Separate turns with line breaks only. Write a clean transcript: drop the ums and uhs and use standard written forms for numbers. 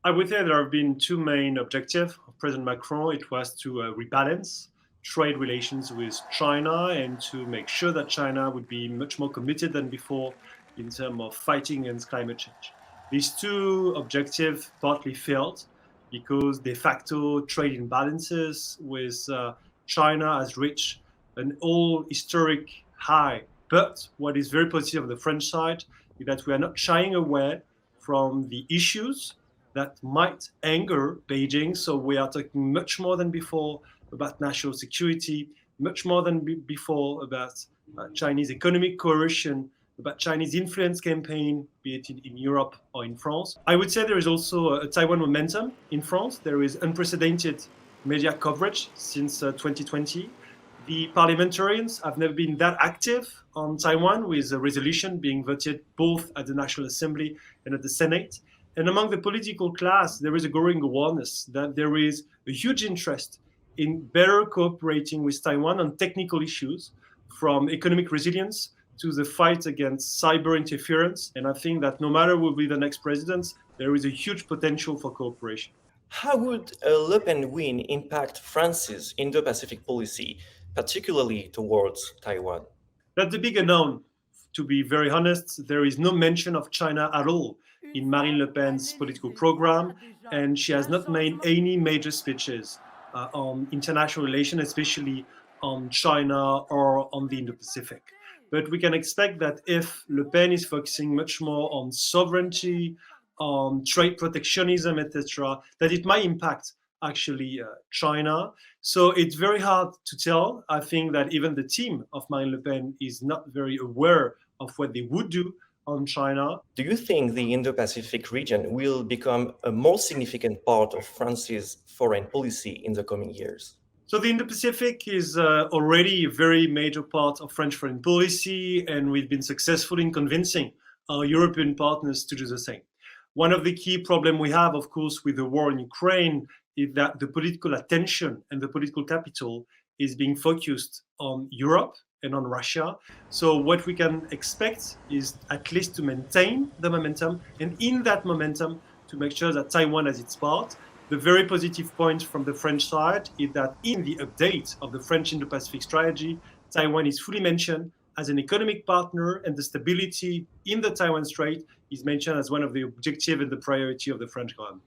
I would say there have been two main objectives of President Macron. It was to rebalance trade relations with China and to make sure that China would be much more committed than before in terms of fighting against climate change. These two objectives partly failed because de facto trade imbalances with China has reached an all historic high. But what is very positive on the French side is that we are not shying away from the issues that might anger Beijing. So we are talking much more than before about national security, much more than before about Chinese economic coercion, about Chinese influence campaign, be it in Europe or in France. I would say there is also a Taiwan momentum in France. There is unprecedented media coverage since 2020. The parliamentarians have never been that active on Taiwan, with a resolution being voted both at the National Assembly and at the Senate. And among the political class, there is a growing awareness that there is a huge interest in better cooperating with Taiwan on technical issues, from economic resilience to the fight against cyber interference. And I think that no matter who will be the next president, there is a huge potential for cooperation.
How would a Le Pen win impact France's Indo-Pacific policy, particularly towards Taiwan?
That's the big unknown. To be very honest, there is no mention of China at all in Marine Le Pen's political program, and she has not made any major speeches on international relations, especially on China or on the Indo-Pacific. But we can expect that if Le Pen is focusing much more on sovereignty, on trade protectionism, etc., that it might impact actually China. So it's very hard to tell. I think that even the team of Marine Le Pen is not very aware of what they would do on China.
Do you think the Indo-Pacific region will become a more significant part of France's foreign policy in the coming years?
So the Indo-Pacific is already a very major part of French foreign policy, and we've been successful in convincing our European partners to do the same. One of the key problems we have, of course, with the war in Ukraine is that the political attention and the political capital is being focused on Europe and on Russia. So what we can expect is at least to maintain the momentum, and in that momentum, to make sure that Taiwan has its part. The very positive point from the French side is that in the update of the French Indo-Pacific strategy, Taiwan is fully mentioned as an economic partner, and the stability in the Taiwan Strait is mentioned as one of the objectives and the priority of the French government.